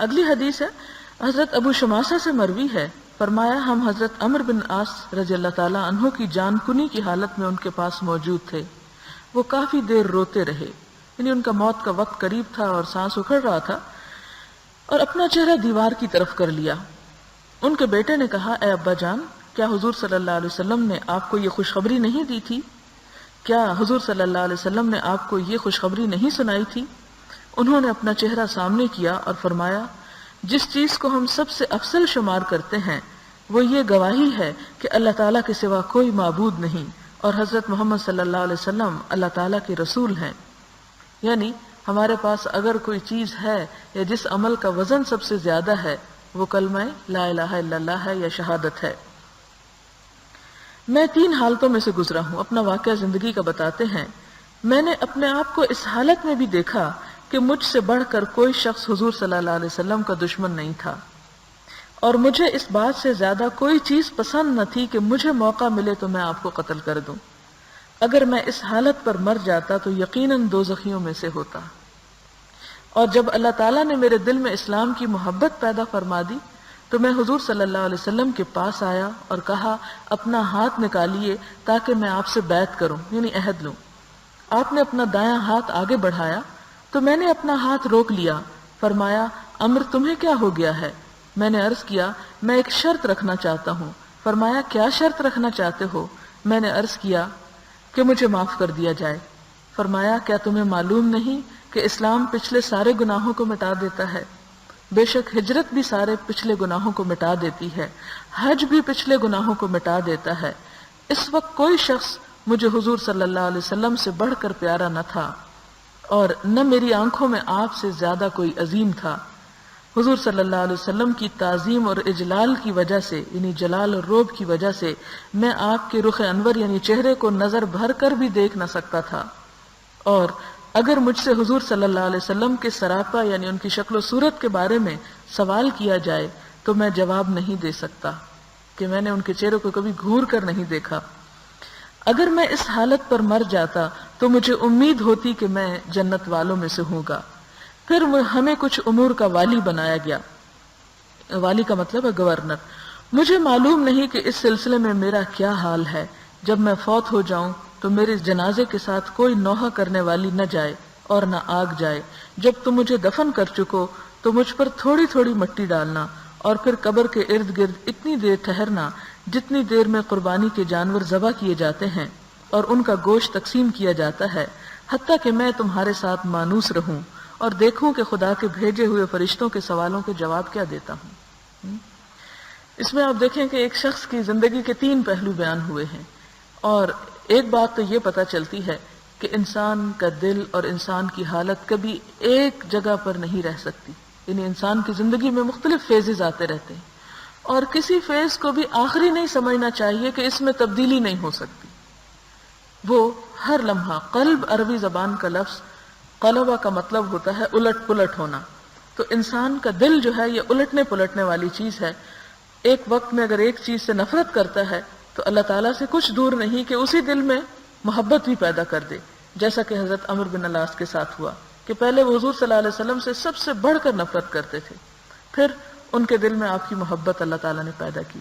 اگلی حدیث ہے حضرت ابو شماسہ سے مروی ہے، فرمایا ہم حضرت عمرو بن عاص رضی اللہ تعالیٰ عنہ کی جان کنی کی حالت میں ان کے پاس موجود تھے۔ وہ کافی دیر روتے رہے، یعنی ان کا موت کا وقت قریب تھا اور سانس اکھڑ رہا تھا، اور اپنا چہرہ دیوار کی طرف کر لیا۔ ان کے بیٹے نے کہا اے ابا جان، کیا حضور صلی اللہ علیہ وسلم نے آپ کو یہ خوشخبری نہیں دی تھی؟ کیا حضور صلی اللہ علیہ وسلم نے آپ کو یہ خوشخبری نہیں سنائی تھی؟ انہوں نے اپنا چہرہ سامنے کیا اور فرمایا جس چیز کو ہم سب سے افضل شمار کرتے ہیں وہ یہ گواہی ہے کہ اللہ تعالیٰ کے سوا کوئی معبود نہیں اور حضرت محمد صلی اللہ علیہ وسلم اللہ تعالیٰ کے رسول ہیں۔ یعنی ہمارے پاس اگر کوئی چیز ہے یا جس عمل کا وزن سب سے زیادہ ہے وہ کلمہ لا الہ الا اللہ ہے یا شہادت ہے۔ میں 3 حالتوں میں سے گزرا ہوں، اپنا واقعہ زندگی کا بتاتے ہیں۔ میں نے اپنے آپ کو اس حالت میں بھی دیکھا کہ مجھ سے بڑھ کر کوئی شخص حضور صلی اللہ علیہ وسلم کا دشمن نہیں تھا، اور مجھے اس بات سے زیادہ کوئی چیز پسند نہ تھی کہ مجھے موقع ملے تو میں آپ کو قتل کر دوں۔ اگر میں اس حالت پر مر جاتا تو یقیناً دوزخیوں میں سے ہوتا۔ اور جب اللہ تعالیٰ نے میرے دل میں اسلام کی محبت پیدا فرما دی تو میں حضور صلی اللہ علیہ وسلم کے پاس آیا اور کہا اپنا ہاتھ نکالیے تاکہ میں آپ سے بیعت کروں، یعنی عہد لوں۔ آپ نے اپنا دایاں ہاتھ آگے بڑھایا تو میں نے اپنا ہاتھ روک لیا۔ فرمایا عمر تمہیں کیا ہو گیا ہے؟ میں نے عرض کیا میں ایک شرط رکھنا چاہتا ہوں۔ فرمایا کیا شرط رکھنا چاہتے ہو؟ میں نے عرض کیا کہ مجھے معاف کر دیا جائے۔ فرمایا کیا تمہیں معلوم نہیں کہ اسلام پچھلے سارے گناہوں کو مٹا دیتا ہے؟ بے شک ہجرت بھی سارے پچھلے گناہوں کو مٹا دیتی ہے، حج بھی پچھلے گناہوں کو مٹا دیتا ہے۔ اس وقت کوئی شخص مجھے حضور صلی اللہ علیہ وسلم سے بڑھ کر پیارا نہ تھا اور نہ میری آنکھوں میں آپ سے زیادہ کوئی عظیم تھا۔ حضور صلی اللہ علیہ وسلم کی تعظیم اور اجلال کی وجہ سے، یعنی جلال اور روب کی وجہ سے، میں آپ کے رخ انور یعنی چہرے کو نظر بھر کر بھی دیکھ نہ سکتا تھا، اور اگر مجھ سے حضور صلی اللہ علیہ وسلم کے سراپا یعنی ان کی شکل و صورت کے بارے میں سوال کیا جائے تو میں جواب نہیں دے سکتا کہ میں نے ان کے چہرے کو کبھی گھور کر نہیں دیکھا۔ اگر میں اس حالت پر مر جاتا تو مجھے امید ہوتی کہ میں جنت والوں میں سے ہوں گا۔ پھر ہمیں کچھ امور کا والی بنایا گیا، والی کا مطلب ہے گورنر۔ مجھے معلوم نہیں کہ اس سلسلے میں میرا کیا حال ہے۔ جب میں فوت ہو جاؤں تو میرے جنازے کے ساتھ کوئی نوحہ کرنے والی نہ جائے اور نہ آگ جائے۔ جب تم مجھے دفن کر چکو تو مجھ پر تھوڑی تھوڑی مٹی ڈالنا اور پھر قبر کے ارد گرد اتنی دیر ٹھہرنا جتنی دیر میں قربانی کے جانور ذبح کیے جاتے ہیں اور ان کا گوشت تقسیم کیا جاتا ہے، حتیٰ کہ میں تمہارے ساتھ مانوس رہوں اور دیکھوں کہ خدا کے بھیجے ہوئے فرشتوں کے سوالوں کے جواب کیا دیتا ہوں۔ اس میں آپ دیکھیں کہ ایک شخص کی زندگی کے 3 پہلو بیان ہوئے ہیں، اور ایک بات تو یہ پتہ چلتی ہے کہ انسان کا دل اور انسان کی حالت کبھی ایک جگہ پر نہیں رہ سکتی، یعنی انسان کی زندگی میں مختلف فیزز آتے رہتے ہیں، اور کسی فیز کو بھی آخری نہیں سمجھنا چاہیے کہ اس میں تبدیلی نہیں ہو سکتی۔ وہ ہر لمحہ، قلب عربی زبان کا لفظ قلبہ کا مطلب ہوتا ہے الٹ پلٹ ہونا، تو انسان کا دل جو ہے یہ الٹنے پلٹنے والی چیز ہے۔ ایک وقت میں اگر ایک چیز سے نفرت کرتا ہے تو اللہ تعالیٰ سے کچھ دور نہیں کہ اسی دل میں محبت بھی پیدا کر دے، جیسا کہ حضرت عمرو بن العاص کے ساتھ ہوا کہ پہلے وہ حضور صلی اللہ علیہ وسلم سے سب سے بڑھ کر نفرت کرتے تھے، پھر ان کے دل میں آپ کی محبت اللہ تعالیٰ نے پیدا کی،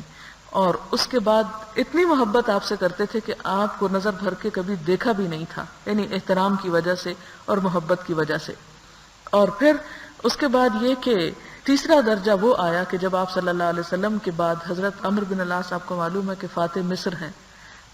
اور اس کے بعد اتنی محبت آپ سے کرتے تھے کہ آپ کو نظر بھر کے کبھی دیکھا بھی نہیں تھا، یعنی احترام کی وجہ سے اور محبت کی وجہ سے۔ اور پھر اس کے بعد یہ کہ تیسرا درجہ وہ آیا کہ جب آپ صلی اللہ علیہ وسلم کے بعد حضرت عمرو بن العاص، آپ کو معلوم ہے کہ فاتح مصر ہیں،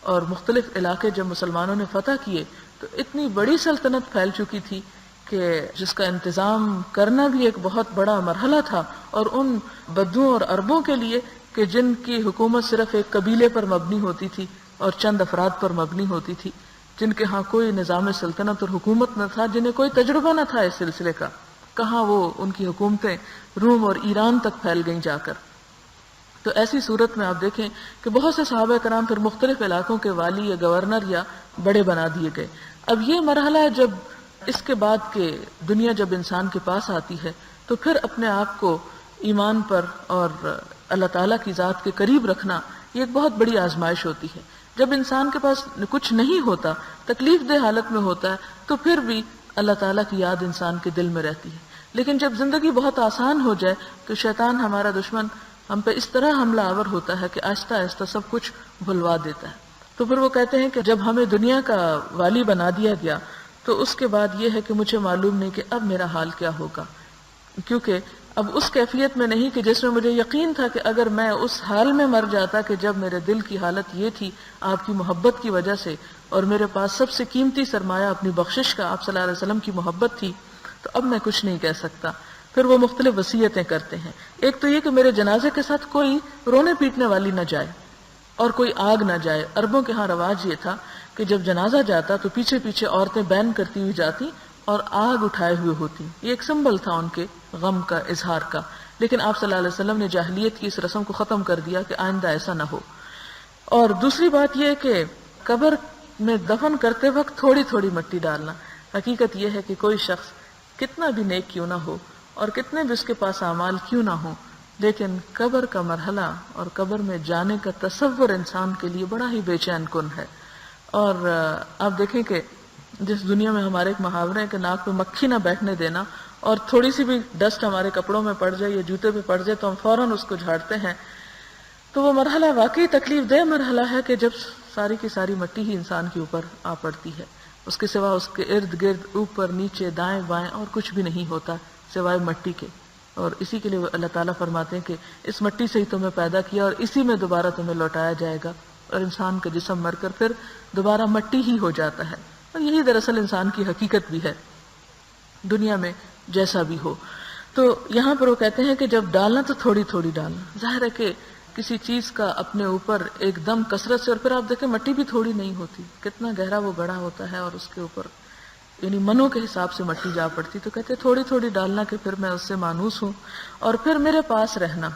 اور مختلف علاقے جب مسلمانوں نے فتح کیے تو اتنی بڑی سلطنت پھیل چکی تھی کہ جس کا انتظام کرنا بھی ایک بہت بڑا مرحلہ تھا، اور ان بدوؤں اور عربوں کے لیے کہ جن کی حکومت صرف ایک قبیلے پر مبنی ہوتی تھی اور چند افراد پر مبنی ہوتی تھی، جن کے ہاں کوئی نظام سلطنت اور حکومت نہ تھا، جنہیں کوئی تجربہ نہ تھا اس سلسلے کا، کہاں وہ ان کی حکومتیں روم اور ایران تک پھیل گئیں جا کر۔ تو ایسی صورت میں آپ دیکھیں کہ بہت سے صحابہ کرام پھر مختلف علاقوں کے والی یا گورنر یا بڑے بنا دیے گئے۔ اب یہ مرحلہ ہے جب اس کے بعد کہ دنیا جب انسان کے پاس آتی ہے تو پھر اپنے آپ کو ایمان پر اور اللہ تعالیٰ کی ذات کے قریب رکھنا یہ ایک بہت بڑی آزمائش ہوتی ہے۔ جب انسان کے پاس کچھ نہیں ہوتا، تکلیف دہ حالت میں ہوتا ہے، تو پھر بھی اللہ تعالیٰ کی یاد انسان کے دل میں رہتی ہے، لیکن جب زندگی بہت آسان ہو جائے تو شیطان ہمارا دشمن ہم پہ اس طرح حملہ آور ہوتا ہے کہ آہستہ آہستہ سب کچھ بھلوا دیتا ہے. تو پھر وہ کہتے ہیں کہ جب ہمیں دنیا کا والی بنا دیا گیا تو اس کے بعد یہ ہے کہ مجھے معلوم نہیں کہ اب میرا حال کیا ہوگا، کیونکہ اب اس کیفیت میں نہیں کہ جس میں مجھے یقین تھا کہ اگر میں اس حال میں مر جاتا کہ جب میرے دل کی حالت یہ تھی آپ کی محبت کی وجہ سے، اور میرے پاس سب سے قیمتی سرمایہ اپنی بخشش کا آپ صلی اللہ علیہ وسلم کی محبت تھی، تو اب میں کچھ نہیں کہہ سکتا. پھر وہ مختلف وصیتیں کرتے ہیں. ایک تو یہ کہ میرے جنازے کے ساتھ کوئی رونے پیٹنے والی نہ جائے اور کوئی آگ نہ جائے. عربوں کے ہاں رواج یہ تھا کہ جب جنازہ جاتا تو پیچھے پیچھے عورتیں بین کرتی ہوئی جاتی اور آگ اٹھائے ہوئے ہوتی. یہ ایک سمبل تھا ان کے غم کا، اظہار کا. لیکن آپ صلی اللہ علیہ وسلم نے جاہلیت کی اس رسم کو ختم کر دیا کہ آئندہ ایسا نہ ہو. اور دوسری بات یہ کہ قبر میں دفن کرتے وقت تھوڑی تھوڑی مٹی ڈالنا. حقیقت یہ ہے کہ کوئی شخص کتنا بھی نیک کیوں نہ ہو اور کتنے بھی اس کے پاس اعمال کیوں نہ ہو، لیکن قبر کا مرحلہ اور قبر میں جانے کا تصور انسان کے لیے بڑا ہی بے چین کن ہے. اور آپ دیکھیں کہ جس دنیا میں ہمارے ایک محاورے ہیں کہ ناک پہ مکھی نہ بیٹھنے دینا، اور تھوڑی سی بھی ڈسٹ ہمارے کپڑوں میں پڑ جائے یا جوتے پہ پڑ جائے تو ہم فوراً اس کو جھاڑتے ہیں. تو وہ مرحلہ واقعی تکلیف دہ مرحلہ ہے کہ جب ساری کی ساری مٹی ہی انسان کے اوپر آ پڑتی ہے، اس کے سوا اس کے ارد گرد اوپر نیچے دائیں بائیں اور کچھ بھی نہیں ہوتا سوائے مٹی کے. اور اسی کے لیے اللہ تعالیٰ فرماتے ہیں کہ اس مٹی سے ہی تمہیں پیدا کیا اور اسی میں دوبارہ تمہیں لوٹایا جائے گا. اور انسان کا جسم مر کر پھر دوبارہ مٹی ہی ہو جاتا ہے. اور یہی دراصل انسان کی حقیقت بھی ہے دنیا میں جیسا بھی ہو. تو یہاں پر وہ کہتے ہیں کہ جب ڈالنا تو تھوڑی تھوڑی ڈالنا. ظاہر ہے کہ کسی چیز کا اپنے اوپر ایک دم کثرت سے، اور پھر آپ دیکھیں مٹی بھی تھوڑی نہیں ہوتی، کتنا گہرا وہ گڑھا ہوتا ہے اور اس کے اوپر یعنی منوں کے حساب سے مٹی جا پڑتی. تو کہتے تھوڑی تھوڑی ڈالنا کہ پھر میں اس سے مانوس ہوں اور پھر میرے پاس رہنا.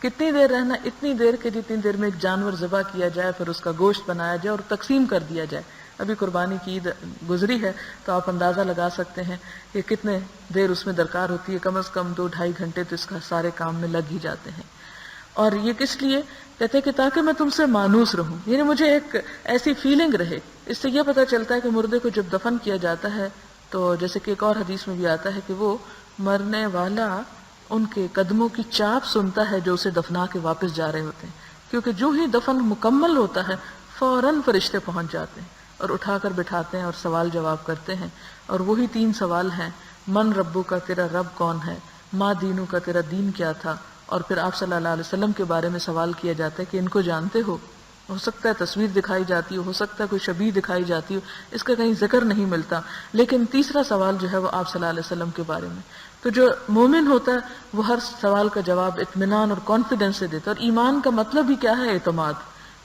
کتنی دیر رہنا؟ اتنی دیر کہ جتنی دیر میں ایک جانور ذبح کیا جائے، پھر اس کا گوشت بنایا جائے اور تقسیم کر دیا جائے. ابھی قربانی کی عید گزری ہے تو آپ اندازہ لگا سکتے ہیں کہ کتنے دیر اس میں درکار ہوتی ہے. کم از کم 2-2.5 گھنٹے تو اس کا سارے کام میں لگ ہی جاتے ہیں. اور یہ کس لیے کہتے ہیں کہ تاکہ میں تم سے مانوس رہوں، یعنی مجھے ایک ایسی فیلنگ رہے. اس سے یہ پتہ چلتا ہے کہ مردے کو جب دفن کیا جاتا ہے تو جیسے کہ ایک اور حدیث میں بھی آتا ہے کہ وہ مرنے والا ان کے قدموں کی چاپ سنتا ہے جو اسے دفنا کے واپس جا رہے ہوتے ہیں. کیونکہ جو ہی دفن مکمل ہوتا ہے فوراً فرشتے پہنچ جاتے ہیں اور اٹھا کر بٹھاتے ہیں اور سوال جواب کرتے ہیں. اور وہی 3 سوال ہیں: من ربو کا، تیرا رب کون ہے؟ ما دینو کا، تیرا دین کیا تھا؟ اور پھر آپ صلی اللہ علیہ وسلم کے بارے میں سوال کیا جاتا ہے کہ ان کو جانتے ہو سکتا ہے تصویر دکھائی جاتی ہو سکتا ہے کوئی شبیہ دکھائی جاتی ہو، اس کا کہیں ذکر نہیں ملتا. لیکن تیسرا سوال جو ہے وہ آپ صلی اللہ علیہ وسلم کے بارے میں. تو جو مومن ہوتا ہے وہ ہر سوال کا جواب اطمینان اور کانفیڈنس سے دیتا ہے. اور ایمان کا مطلب ہی کیا ہے؟ اعتماد.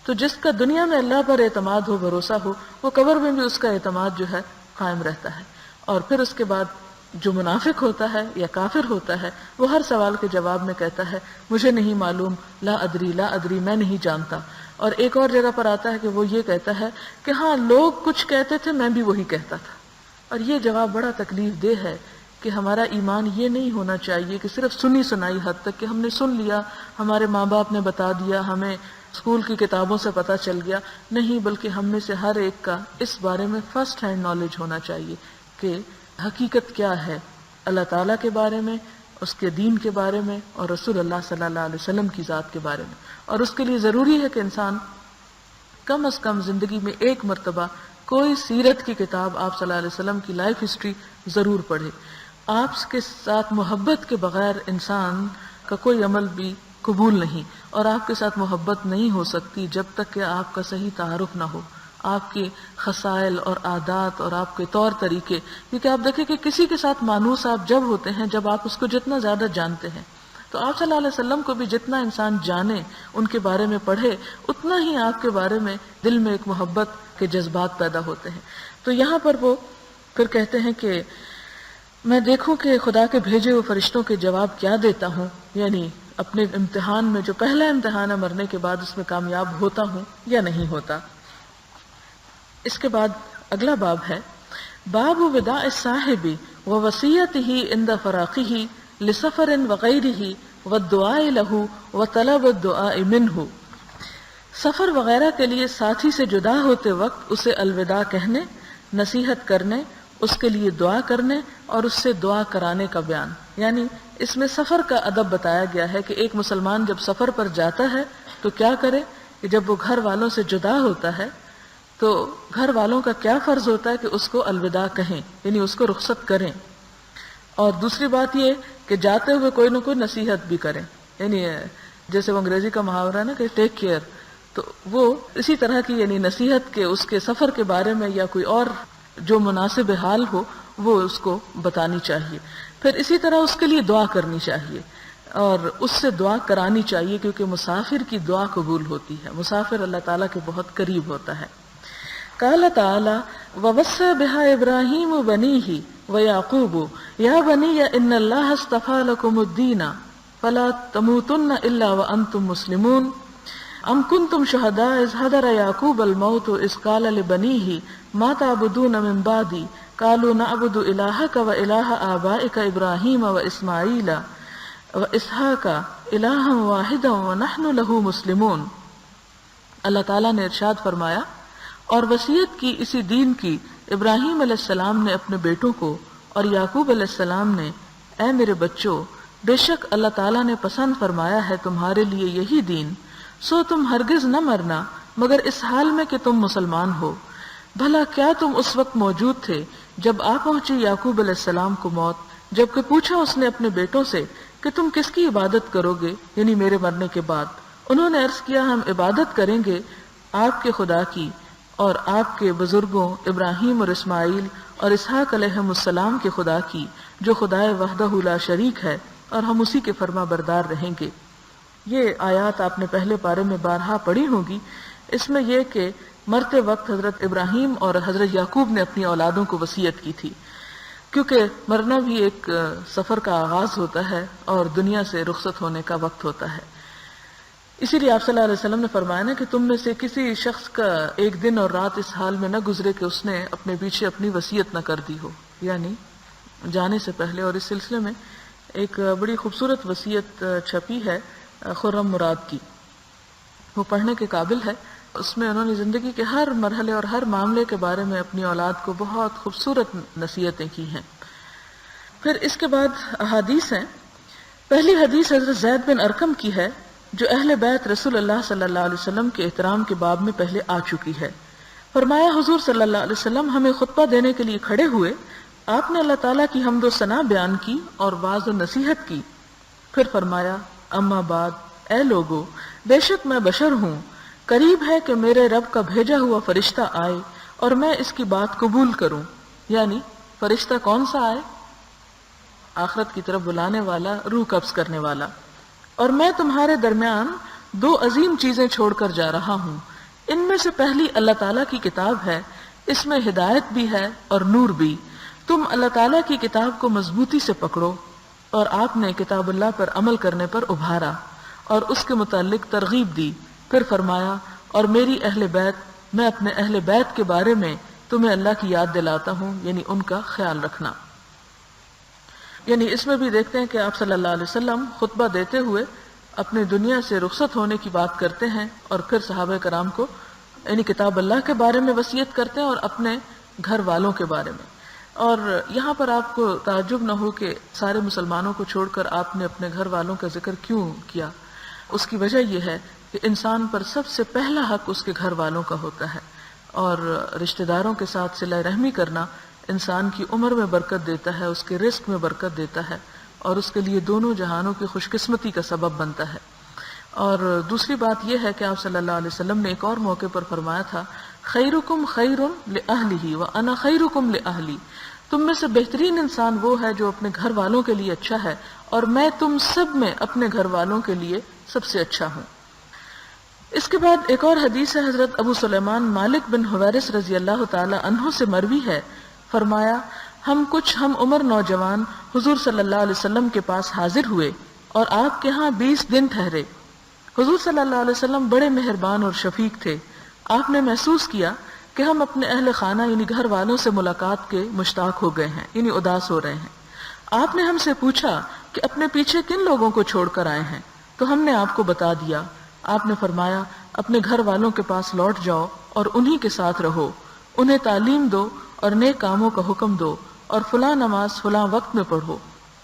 تو جس کا دنیا میں اللہ پر اعتماد ہو، بھروسہ ہو، وہ قبر میں بھی اس کا اعتماد جو ہے قائم رہتا ہے. اور پھر اس کے بعد جو منافق ہوتا ہے یا کافر ہوتا ہے وہ ہر سوال کے جواب میں کہتا ہے مجھے نہیں معلوم، لا ادری لا ادری، میں نہیں جانتا. اور ایک اور جگہ پر آتا ہے کہ وہ یہ کہتا ہے کہ ہاں لوگ کچھ کہتے تھے میں بھی وہی کہتا تھا. اور یہ جواب بڑا تکلیف دہ ہے کہ ہمارا ایمان یہ نہیں ہونا چاہیے کہ صرف سنی سنائی حد تک کہ ہم نے سن لیا، ہمارے ماں باپ نے بتا دیا، ہمیں اسکول کی کتابوں سے پتہ چل گیا. نہیں، بلکہ ہم میں سے ہر ایک کا اس بارے میں فرسٹ ہینڈ نالج ہونا چاہیے کہ حقیقت کیا ہے اللہ تعالیٰ کے بارے میں، اس کے دین کے بارے میں، اور رسول اللہ صلی اللہ علیہ وسلم کی ذات کے بارے میں. اور اس کے لیے ضروری ہے کہ انسان کم از کم زندگی میں ایک مرتبہ کوئی سیرت کی کتاب، آپ صلی اللہ علیہ وسلم کی لائف ہسٹری ضرور پڑھے. آپ کے ساتھ محبت کے بغیر انسان کا کوئی عمل بھی قبول نہیں، اور آپ کے ساتھ محبت نہیں ہو سکتی جب تک کہ آپ کا صحیح تعارف نہ ہو، آپ کے خصائل اور عادات اور آپ کے طور طریقے. کیونکہ آپ دیکھیں کہ کسی کے ساتھ مانوس آپ جب ہوتے ہیں جب آپ اس کو جتنا زیادہ جانتے ہیں. تو آپ صلی اللہ علیہ وسلم کو بھی جتنا انسان جانے، ان کے بارے میں پڑھے، اتنا ہی آپ کے بارے میں دل میں ایک محبت کے جذبات پیدا ہوتے ہیں. تو یہاں پر وہ پھر کہتے ہیں کہ میں دیکھوں کہ خدا کے بھیجے ہوئے فرشتوں کے جواب کیا دیتا ہوں، یعنی اپنے امتحان میں جو پہلا امتحان ہے مرنے کے بعد اس میں کامیاب ہوتا ہوں یا نہیں ہوتا. اس کے بعد اگلا باب ہے باب وداع الصاحب ووصیتہ عند فراقہ لسفر وغیرہ والدعاء له وطلب الدعاء منہ. سفر وغیرہ کے لیے ساتھی سے جدا ہوتے وقت اسے الوداع کہنے، نصیحت کرنے اس کے لیے دعا کرنے اور اس سے دعا کرانے کا بیان. یعنی اس میں سفر کا ادب بتایا گیا ہے کہ ایک مسلمان جب سفر پر جاتا ہے تو کیا کرے کہ جب وہ گھر والوں سے جدا ہوتا ہے تو گھر والوں کا کیا فرض ہوتا ہے کہ اس کو الوداع کہیں، یعنی اس کو رخصت کریں. اور دوسری بات یہ کہ جاتے ہوئے کوئی نہ کوئی نصیحت بھی کریں، یعنی جیسے وہ انگریزی کا محاورہ ہے نا کہ ٹیک کیئر، تو وہ اسی طرح کی یعنی نصیحت کے اس کے سفر کے بارے میں یا کوئی اور جو مناسب حال ہو وہ اس کو بتانی چاہیے. پھر اسی طرح اس کے لیے دعا کرنی چاہیے اور اس سے دعا کرانی چاہیے، کیونکہ مسافر کی دعا قبول ہوتی ہے، مسافر اللہ تعالیٰ کے بہت قریب ہوتا ہے. قال تعالی ووصى بها ابراہیم بنیہ ویعقوب یا بنی ان اللہ اصطفى لكم الدین فلا تموتن الا وانتم مسلمون ام کنتم شہداء اذ حضر یعقوب الموت اذ قال لبنیہ ما تعبدون من بعدی قالوا نعبد الہک والہ آبائک ابراہیم واسماعیل واسحاق الہا واحدا ونحن لہ مسلمون. اللہ تعالیٰ نے ارشاد فرمایا اور وصیت کی اسی دین کی ابراہیم علیہ السلام نے اپنے بیٹوں کو اور یعقوب علیہ السلام نے، اے میرے بچوں، بے شک اللہ تعالیٰ نے پسند فرمایا ہے تمہارے لیے یہی دین، سو تم ہرگز نہ مرنا مگر اس حال میں کہ تم مسلمان ہو. بھلا کیا تم اس وقت موجود تھے جب آ پہنچی یعقوب علیہ السلام کو موت، جبکہ پوچھا اس نے اپنے بیٹوں سے کہ تم کس کی عبادت کرو گے، یعنی میرے مرنے کے بعد. انہوں نے عرض کیا ہم عبادت کریں گے آپ کے خدا کی اور آپ کے بزرگوں ابراہیم اور اسماعیل اور اسحاق علیہم السلام کے خدا کی، جو خدائے وحدہ لا شریک ہے، اور ہم اسی کے فرما بردار رہیں گے. یہ آیات آپ نے پہلے پارے میں بارہا پڑھی ہوگی. اس میں یہ کہ مرتے وقت حضرت ابراہیم اور حضرت یعقوب نے اپنی اولادوں کو وصیت کی تھی، کیونکہ مرنا بھی ایک سفر کا آغاز ہوتا ہے اور دنیا سے رخصت ہونے کا وقت ہوتا ہے. اسی لیے آپ صلی اللہ علیہ وسلم نے فرمایا نا کہ تم میں سے کسی شخص کا ایک دن اور رات اس حال میں نہ گزرے کہ اس نے اپنے پیچھے اپنی وصیت نہ کر دی ہو، یعنی جانے سے پہلے. اور اس سلسلے میں ایک بڑی خوبصورت وصیت چھپی ہے خرم مراد کی، وہ پڑھنے کے قابل ہے. اس میں انہوں نے زندگی کے ہر مرحلے اور ہر معاملے کے بارے میں اپنی اولاد کو بہت خوبصورت نصیحتیں کی ہیں. پھر اس کے بعد احادیث ہیں. پہلی حدیث حضرت زید بن ارقم کی ہے جو اہل بیت رسول اللہ صلی اللہ علیہ وسلم کے احترام کے باب میں پہلے آ چکی ہے. فرمایا حضور صلی اللہ علیہ وسلم ہمیں خطبہ دینے کے لیے کھڑے ہوئے، آپ نے اللہ تعالیٰ کی حمد و ثنا بیان کی اور واعظ و نصیحت کی. پھر فرمایا اما بعد، اے لوگو، بے شک میں بشر ہوں، قریب ہے کہ میرے رب کا بھیجا ہوا فرشتہ آئے اور میں اس کی بات قبول کروں. یعنی فرشتہ کون سا آئے؟ آخرت کی طرف بلانے والا، روح قبض کرنے والا. اور میں تمہارے درمیان دو عظیم چیزیں چھوڑ کر جا رہا ہوں. ان میں سے پہلی اللہ تعالیٰ کی کتاب ہے، اس میں ہدایت بھی ہے اور نور بھی. تم اللہ تعالیٰ کی کتاب کو مضبوطی سے پکڑو. اور آپ نے کتاب اللہ پر عمل کرنے پر ابھارا اور اس کے متعلق ترغیب دی. پھر فرمایا اور میری اہل بیت، میں اپنے اہل بیت کے بارے میں تمہیں اللہ کی یاد دلاتا ہوں، یعنی ان کا خیال رکھنا. یعنی اس میں بھی دیکھتے ہیں کہ آپ صلی اللہ علیہ وسلم خطبہ دیتے ہوئے اپنے دنیا سے رخصت ہونے کی بات کرتے ہیں اور پھر صحابہ کرام کو یعنی کتاب اللہ کے بارے میں وصیت کرتے ہیں اور اپنے گھر والوں کے بارے میں. اور یہاں پر آپ کو تعجب نہ ہو کہ سارے مسلمانوں کو چھوڑ کر آپ نے اپنے گھر والوں کا ذکر کیوں کیا. اس کی وجہ یہ ہے کہ انسان پر سب سے پہلا حق اس کے گھر والوں کا ہوتا ہے، اور رشتہ داروں کے ساتھ صلہ رحمی کرنا انسان کی عمر میں برکت دیتا ہے، اس کے رزق میں برکت دیتا ہے اور اس کے لیے دونوں جہانوں کی خوش قسمتی کا سبب بنتا ہے. اور دوسری بات یہ ہے کہ آپ صلی اللہ علیہ وسلم نے ایک اور موقع پر فرمایا تھا خیرکم خیر لأہلہ وانا خیرکم لأہلی، تم میں سے بہترین انسان وہ ہے جو اپنے گھر والوں کے لیے اچھا ہے اور میں تم سب میں اپنے گھر والوں کے لیے سب سے اچھا ہوں. اس کے بعد ایک اور حدیث ہے حضرت ابو سلیمان مالک بن حویرث رضی اللہ تعالی عنہ سے مروی ہے. فرمایا ہم عمر نوجوان حضور صلی اللہ علیہ وسلم کے پاس حاضر ہوئے اور آپ کے ہاں 20 دن ٹھہرے. حضور صلی اللہ علیہ وسلم بڑے مہربان اور شفیق تھے. آپ نے محسوس کیا کہ ہم اپنے اہل خانہ یعنی گھر والوں سے ملاقات کے مشتاق ہو گئے ہیں، یعنی اداس ہو رہے ہیں. آپ نے ہم سے پوچھا کہ اپنے پیچھے کن لوگوں کو چھوڑ کر آئے ہیں، تو ہم نے آپ کو بتا دیا. آپ نے فرمایا اپنے گھر والوں کے پاس لوٹ جاؤ اور انہی کے ساتھ رہو، انہیں تعلیم دو اور نیک کاموں کا حکم دو، اور فلاں نماز فلاں وقت میں پڑھو،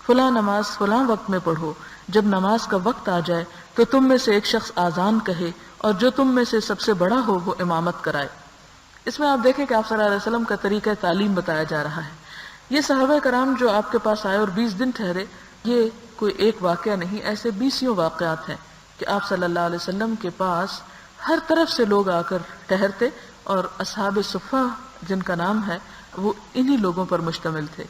فلاں نماز فلاں وقت میں پڑھو، جب نماز کا وقت آ جائے تو تم میں سے ایک شخص آذان کہے اور جو تم میں سے سب سے بڑا ہو وہ امامت کرائے۔ اس میں آپ دیکھیں کہ آپ صلی اللہ علیہ وسلم کا طریقہ تعلیم بتایا جا رہا ہے۔ یہ صحابہ کرام جو آپ کے پاس آئے اور 20 دن ٹھہرے، یہ کوئی ایک واقعہ نہیں، ایسے 20 واقعات ہیں کہ آپ صلی اللہ علیہ وسلم کے پاس ہر طرف سے لوگ آ کر ٹھہرتے، اور اصحاب صفہ جن کا نام ہے وہ انہی لوگوں پر مشتمل تھے،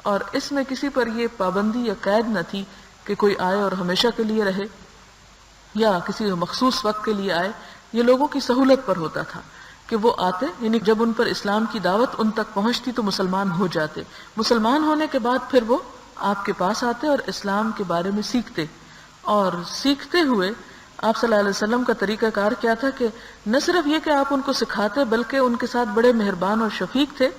اور اس میں کسی پر یہ پابندی یا قید نہ تھی کہ کوئی آئے اور ہمیشہ کے لیے رہے یا کسی مخصوص وقت کے لیے آئے۔ یہ لوگوں کی سہولت پر ہوتا تھا کہ وہ آتے، یعنی جب ان پر اسلام کی دعوت ان تک پہنچتی تو مسلمان ہو جاتے، مسلمان ہونے کے بعد پھر وہ آپ کے پاس آتے اور اسلام کے بارے میں سیکھتے، اور سیکھتے ہوئے آپ صلی اللہ علیہ وسلم کا طریقہ کار کیا تھا کہ نہ صرف یہ کہ آپ ان کو سکھاتے بلکہ ان کے ساتھ بڑے مہربان اور شفیق تھے،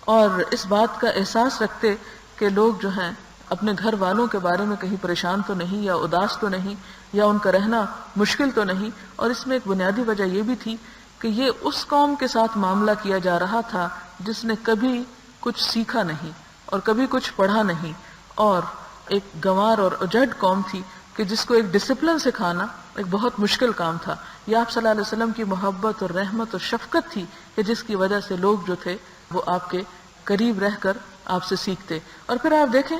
اور اس بات کا احساس رکھتے کہ لوگ جو ہیں اپنے گھر والوں کے بارے میں کہیں پریشان تو نہیں یا اداس تو نہیں یا ان کا رہنا مشکل تو نہیں۔ اور اس میں ایک بنیادی وجہ یہ بھی تھی کہ یہ اس قوم کے ساتھ معاملہ کیا جا رہا تھا جس نے کبھی کچھ سیکھا نہیں اور کبھی کچھ پڑھا نہیں، اور ایک گنوار اور اجڑ قوم تھی کہ جس کو ایک ڈسپلن سکھانا ایک بہت مشکل کام تھا۔ یہ آپ صلی اللہ علیہ وسلم کی محبت اور رحمت اور شفقت تھی کہ جس کی وجہ سے لوگ جو تھے وہ آپ کے قریب رہ کر آپ سے سیکھتے۔ اور پھر آپ دیکھیں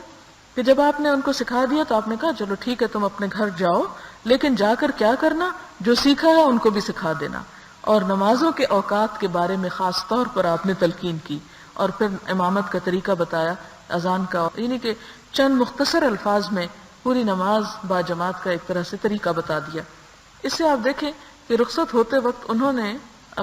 کہ جب آپ نے ان کو سکھا دیا تو آپ نے کہا چلو ٹھیک ہے تم اپنے گھر جاؤ، لیکن جا کر کیا کرنا، جو سیکھا ہے ان کو بھی سکھا دینا۔ اور نمازوں کے اوقات کے بارے میں خاص طور پر آپ نے تلقین کی، اور پھر امامت کا طریقہ بتایا، اذان کا، یعنی کہ چند مختصر الفاظ میں پوری نماز با جماعت کا ایک طرح سے طریقہ بتا دیا۔ اس سے آپ دیکھیں کہ رخصت ہوتے وقت انہوں نے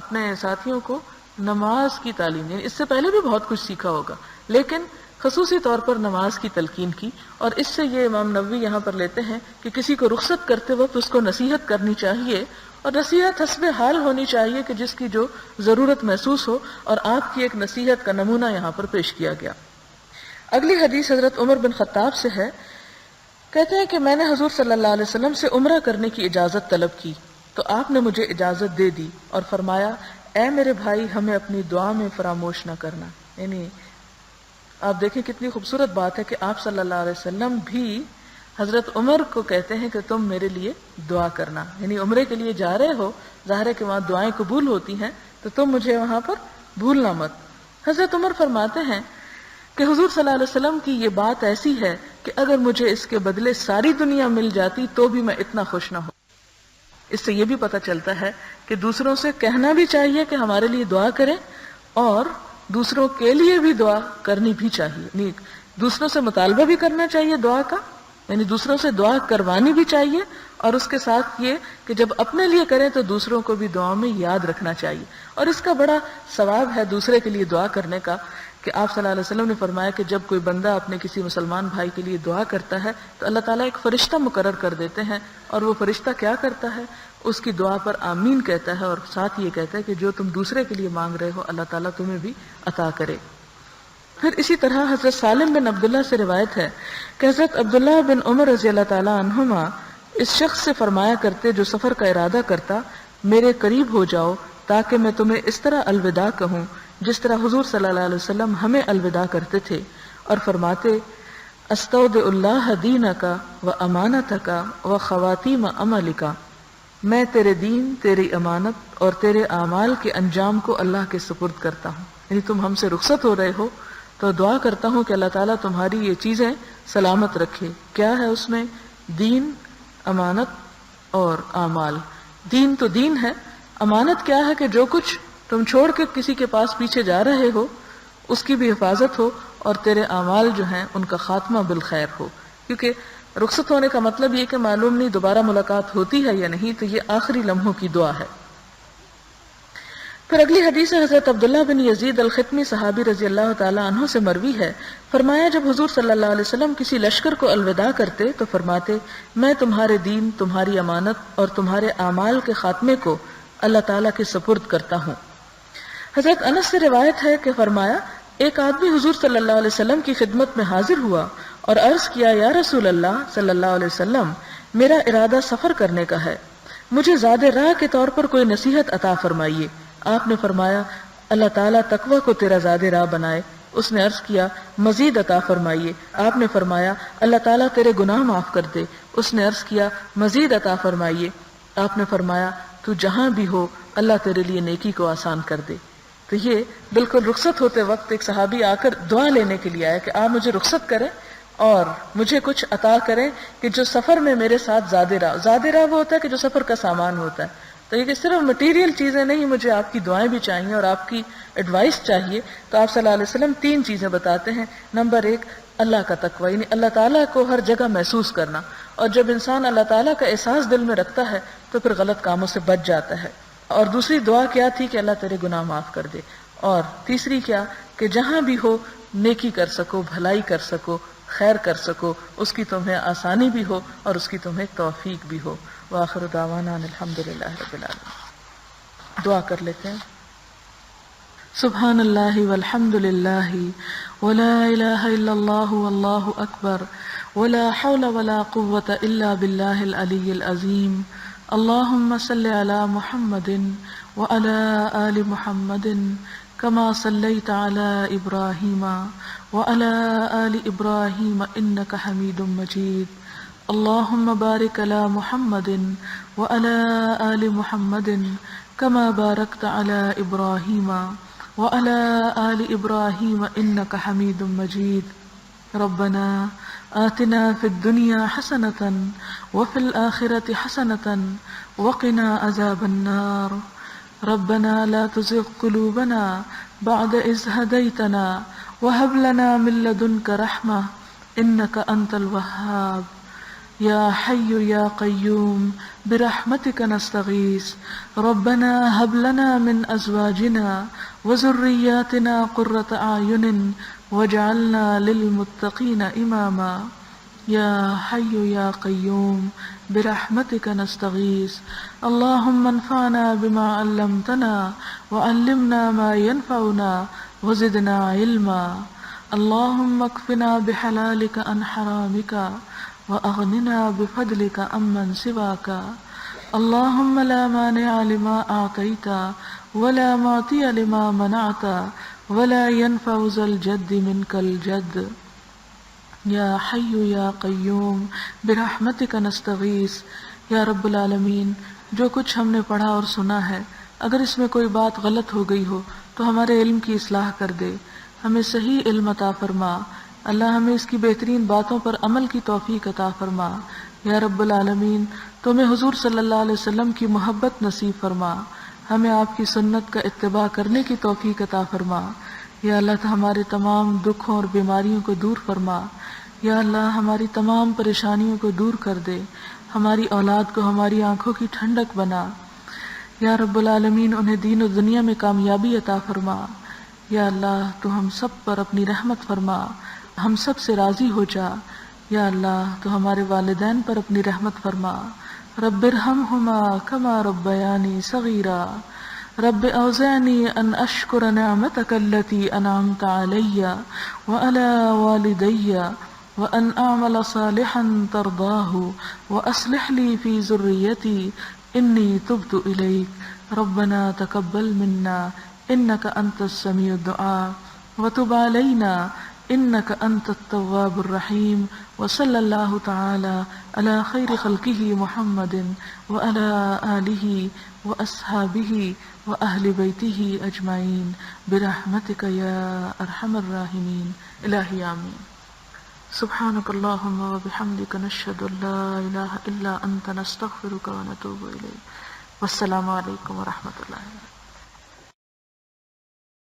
اپنے ساتھیوں کو نماز کی تعلیم، یعنی اس سے پہلے بھی بہت کچھ سیکھا ہوگا لیکن خصوصی طور پر نماز کی تلقین کی۔ اور اس سے یہ امام نووی یہاں پر لیتے ہیں کہ کسی کو رخصت کرتے وقت اس کو نصیحت کرنی چاہیے، اور نصیحت حسب حال ہونی چاہیے کہ جس کی جو ضرورت محسوس ہو، اور آپ کی ایک نصیحت کا نمونہ یہاں پر پیش کیا گیا۔ اگلی حدیث حضرت عمر بن خطاب سے ہے، کہتے ہیں کہ میں نے حضور صلی اللہ علیہ وسلم سے عمرہ کرنے کی اجازت طلب کی تو آپ نے مجھے اجازت دے دی اور فرمایا اے میرے بھائی ہمیں اپنی دعا میں فراموش نہ کرنا۔ یعنی آپ دیکھیں کتنی خوبصورت بات ہے کہ آپ صلی اللہ علیہ وسلم بھی حضرت عمر کو کہتے ہیں کہ تم میرے لیے دعا کرنا، یعنی عمرے کے لیے جا رہے ہو، ظاہر ہے کہ وہاں دعائیں قبول ہوتی ہیں، تو تم مجھے وہاں پر بھولنا مت۔ حضرت عمر فرماتے ہیں کہ حضور صلی اللہ علیہ وسلم کی یہ بات ایسی ہے کہ اگر مجھے اس کے بدلے ساری دنیا مل جاتی تو بھی میں اتنا خوش نہ ہوں۔ اس سے یہ بھی پتہ چلتا ہے کہ دوسروں سے کہنا بھی چاہیے کہ ہمارے لیے دعا کریں، اور دوسروں کے لیے بھی دعا کرنی بھی چاہیے، یعنی دوسروں سے مطالبہ بھی کرنا چاہیے دعا کا، یعنی دوسروں سے دعا کروانی بھی چاہیے، اور اس کے ساتھ یہ کہ جب اپنے لیے کریں تو دوسروں کو بھی دعا میں یاد رکھنا چاہیے۔ اور اس کا بڑا ثواب ہے دوسرے کے لیے دعا کرنے کا، کہ آپ صلی اللہ علیہ وسلم نے فرمایا کہ جب کوئی بندہ اپنے کسی مسلمان بھائی کے لیے دعا کرتا ہے تو اللہ تعالیٰ ایک فرشتہ مقرر کر دیتے ہیں، اور وہ فرشتہ کیا کرتا ہے، اس کی دعا پر آمین کہتا ہے، اور ساتھ یہ کہتا ہے کہ جو تم دوسرے کے لیے مانگ رہے ہو اللہ تعالیٰ تمہیں بھی عطا کرے۔ پھر اسی طرح حضرت سالم بن عبداللہ سے روایت ہے کہ حضرت عبداللہ بن عمر رضی اللہ تعالیٰ عنہما اس شخص سے فرمایا کرتے جو سفر کا ارادہ کرتا میرے قریب ہو جاؤ تاکہ میں تمہیں اس طرح الوداع کہوں جس طرح حضور صلی اللہ علیہ وسلم ہمیں الوداع کرتے تھے، اور فرماتے استودع اللہ دینک و امانتک و خواتیم عملک، میں تیرے دین، تیری امانت اور تیرے اعمال کے انجام کو اللہ کے سپرد کرتا ہوں۔ یعنی تم ہم سے رخصت ہو رہے ہو تو دعا کرتا ہوں کہ اللہ تعالیٰ تمہاری یہ چیزیں سلامت رکھے۔ کیا ہے اس میں؟ دین، امانت اور اعمال۔ دین تو دین ہے، امانت کیا ہے کہ جو کچھ تم چھوڑ کے کسی کے پاس پیچھے جا رہے ہو اس کی بھی حفاظت ہو، اور تیرے اعمال جو ہیں ان کا خاتمہ بالخیر ہو، کیونکہ رخصت ہونے کا مطلب یہ کہ معلوم نہیں دوبارہ ملاقات ہوتی ہے یا نہیں، تو یہ آخری لمحوں کی دعا ہے۔ پھر اگلی حدیث حضرت عبداللہ بن یزید الختمی صحابی رضی اللہ تعالیٰ عنہ سے مروی ہے، فرمایا جب حضور صلی اللہ علیہ وسلم کسی لشکر کو الوداع کرتے تو فرماتے میں تمہارے دین، تمہاری امانت اور تمہارے اعمال کے خاتمے کو اللہ تعالیٰ کے سپرد کرتا ہوں۔ حضرت انس سے روایت ہے کہ فرمایا ایک آدمی حضور صلی اللہ علیہ وسلم کی خدمت میں حاضر ہوا اور عرض کیا یا رسول اللہ صلی اللہ علیہ وسلم میرا ارادہ سفر کرنے کا ہے، مجھے زاد راہ کے طور پر کوئی نصیحت عطا فرمائیے۔ آپ نے فرمایا اللہ تعالیٰ تقوی کو تیرا زاد راہ بنائے۔ اس نے عرض کیا مزید عطا فرمائیے۔ آپ نے فرمایا اللہ تعالیٰ تیرے گناہ معاف کر دے۔ اس نے عرض کیا مزید عطا فرمائیے۔ آپ نے فرمایا تو جہاں بھی ہو اللہ تیرے لیے نیکی کو آسان کر دے۔ تو یہ بالکل رخصت ہوتے وقت ایک صحابی آ کر دعا لینے کے لیے آیا کہ آپ مجھے رخصت کریں اور مجھے کچھ عطا کریں کہ جو سفر میں میرے ساتھ زاد راہ وہ ہوتا ہے کہ جو سفر کا سامان ہوتا ہے۔ تو یہ کہ صرف مٹیریل چیزیں نہیں، مجھے آپ کی دعائیں بھی چاہیے اور آپ کی ایڈوائس چاہیے۔ تو آپ صلی اللہ علیہ وسلم 3 چیزیں بتاتے ہیں۔ نمبر 1 اللہ کا تقوی، یعنی اللہ تعالیٰ کو ہر جگہ محسوس کرنا، اور جب انسان اللہ تعالیٰ کا احساس دل میں رکھتا ہے تو پھر غلط کاموں سے بچ جاتا ہے۔ اور دوسری دعا کیا تھی کہ اللہ تیرے گناہ معاف کر دے، اور تیسری کیا کہ جہاں بھی ہو نیکی کر سکو، بھلائی کر سکو، خیر کر سکو، اس کی تمہیں آسانی بھی ہو اور اس کی تمہیں توفیق بھی ہو۔ وآخر دعوانا الحمدللہ رب العالمین۔ دعا کر لیتے ہیں۔ سبحان اللہ والحمد للہ ولا الہ الا اللہ واللہ اکبر ولا حول ولا قوة الا باللہ العلی العظیم۔ اللہم صل علی محمد وعلی آل محمد كما صليت على إبراهيم وعلى آل إبراهيم إنك حميد مجيد اللهم بارك على محمد وعلى آل محمد كما باركت على إبراهيم وعلى آل إبراهيم إنك حميد مجيد ربنا آتنا في الدنيا حسنة وفي الآخرة حسنة وقنا عذاب النار ربنا لا تزغ قلوبنا بعد إذ هديتنا وهب لنا من لدنك رحمة إنك أنت الوهاب يا حي يا قيوم برحمتك نستغيث ربنا هب لنا من أزواجنا وذرياتنا قرة أعين واجعلنا للمتقين إماما يا حي يا قيوم برحمتك نستغيث اللهم انفعنا بما علمتنا وعلمنا ما ينفعنا وزدنا علما اللهم اكفنا بحلالك عن حرامك وأغننا بفضلك عمن سواك اللهم لا مانع لما أعطيت ولا معطي لما منعت ولا ينفع ذا الجد منك الجد یا حی یا قیوم برحمتک نستغیث۔ یا رب العالمین، جو کچھ ہم نے پڑھا اور سنا ہے اگر اس میں کوئی بات غلط ہو گئی ہو تو ہمارے علم کی اصلاح کر دے، ہمیں صحیح علم عطا فرما۔ اللہ ہمیں اس کی بہترین باتوں پر عمل کی توفیق عطا فرما۔ یا رب العالمین، تو ہمیں حضور صلی اللہ علیہ وسلم کی محبت نصیب فرما، ہمیں آپ کی سنت کا اتباع کرنے کی توفیق عطا فرما۔ یا اللہ تو ہمارے تمام دکھوں اور بیماریوں کو دور فرما۔ یا اللہ ہماری تمام پریشانیوں کو دور کر دے، ہماری اولاد کو ہماری آنکھوں کی ٹھنڈک بنا۔ یا رب العالمین، انہیں دین و دنیا میں کامیابی عطا فرما۔ یا اللہ تو ہم سب پر اپنی رحمت فرما، ہم سب سے راضی ہو جا۔ یا اللہ تو ہمارے والدین پر اپنی رحمت فرما۔ رب ارحمہما کما ربیانی صغیرا رب اوزعنی ان اشکر نعمتک التی انعمت علی وعلی والدی وان اعمل صالحا ترضاہ واصلح لی فی ذریتی انی تبت الیک ربنا تقبل منا انک انت السمیع الدعاء وتب علینا انک انت التواب الرحیم وصلی اللہ تعالی علی خیر خلقہ محمد وعلی آلہ واصحابہ واہل بیتہ اجمعین برحمتک یا ارحم الراحمین۔ الہی آمین۔ سبحانک اللہم وبحمدک نشہد ان لا الہ الا انت نستغفرک ونتوب الیک۔ والسلام علیکم ورحمۃ اللہ۔